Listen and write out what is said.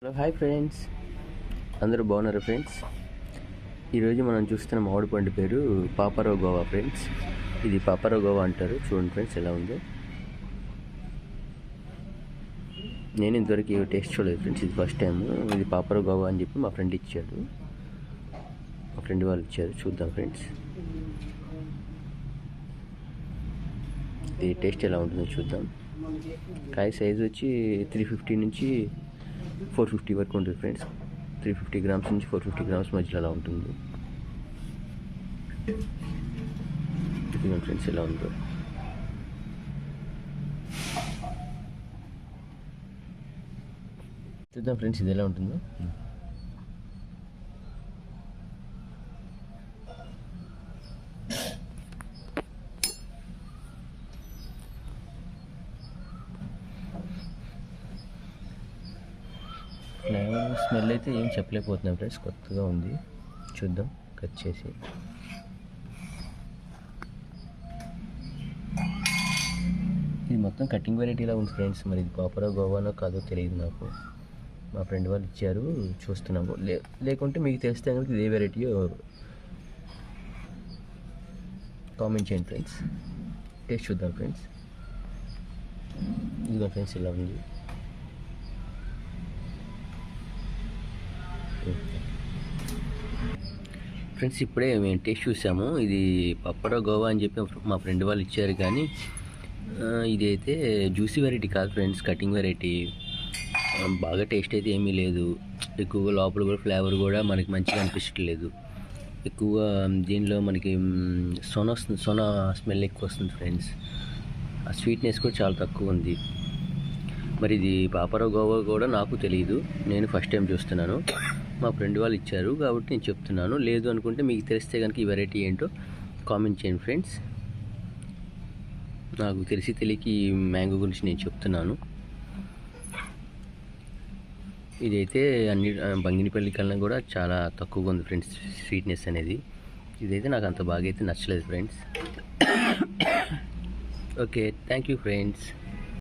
Hello hi friends, అందరూ బాగున్నారు friends. ఈరోజు మనం చూస్తున్న మామిడి పండు పేరు పాపరో గోవా ఫ్రెండ్స్. ఇది పాపరో గోవా అంటారు. చూడండి ఫ్రెండ్స్ ఎలా ఉందో. నేను ఇంతవరకు టేస్ట్ చూడలేదు ఫ్రెండ్స్, ఇది ఫస్ట్ టైం. ఇది పాపరో గోవా అని చెప్పి మా ఫ్రెండ్ ఇచ్చాడు, మా ఫ్రెండ్ వాళ్ళు ఇచ్చారు. చూద్దాం ఫ్రెండ్స్, ఇది టేస్ట్ ఎలా ఉంటుందో చూద్దాం. కాయ సైజ్ వచ్చి 350 నుంచి 450 వరకు ఉంటుంది ఫ్రెండ్స్. 350 గ్రామ్స్ నుంచి 450 గ్రామ్స్ మధ్యలో అలా ఉంటుంది. ఇదిగోండి ఫ్రెండ్స్ ఎలా ఉందో. చూద్దాం ఫ్రెండ్స్ ఇది ఎలా ఉంటుందో. ఫ్లేవర్ స్మెల్ అయితే ఏం చెప్పలేకపోతున్నాం ఫ్రెండ్స్, కొత్తగా ఉంది. చూద్దాం కట్ చేసి. ఇది మొత్తం కటింగ్ వెరైటీలా ఉంది ఫ్రెండ్స్. మరి ఇది పాపరో గోవానో కాదో తెలియదు నాకు. మా ఫ్రెండ్ వాళ్ళు ఇచ్చారు, చూస్తున్నాము. లేకుంటే మీకు తెలిస్తే కనుక ఇదే వెరైటీయో కామెంట్ చేయండి ఫ్రెండ్స్. టేస్ట్ చూద్దాం ఫ్రెండ్స్. ఇదిగో ఫ్రెండ్స్ ఇలా ఉంది. ఫ్రెండ్స్ ఇప్పుడే మేము టేస్ట్ చూసాము. ఇది పాపరో గోవా అని చెప్పి మా ఫ్రెండ్ వాళ్ళు ఇచ్చారు, కానీ ఇదైతే జ్యూసీ వెరైటీ కాదు ఫ్రెండ్స్, కటింగ్ వెరైటీ. బాగా టేస్ట్ అయితే ఏమీ లేదు. ఎక్కువగా లోపల కూడా ఫ్లేవర్ కూడా మనకి మంచిగా అనిపించట్లేదు. ఎక్కువగా దీనిలో మనకి సొన స్మెల్ ఎక్కువ వస్తుంది ఫ్రెండ్స్. ఆ స్వీట్నెస్ కూడా చాలా తక్కువ ఉంది. మరి ఇది పాపరో గోవా కూడా నాకు తెలియదు, నేను ఫస్ట్ టైం చూస్తున్నాను. మా ఫ్రెండ్ వాళ్ళు ఇచ్చారు కాబట్టి నేను చెప్తున్నాను. లేదు అనుకుంటే మీకు తెలిస్తే కనుక ఈ వెరైటీ ఏంటో కామెంట్ చేయండి ఫ్రెండ్స్. నాకు తెలియక ఈ మ్యాంగో గురించి నేను చెప్తున్నాను. ఇదైతే అన్ని బంగినపల్లి కన్నా కూడా చాలా తక్కువగా ఉంది ఫ్రెండ్స్ స్వీట్నెస్ అనేది. ఇదైతే నాకు అంత బాగా అయితే నచ్చలేదు friends. Okay, thank you friends.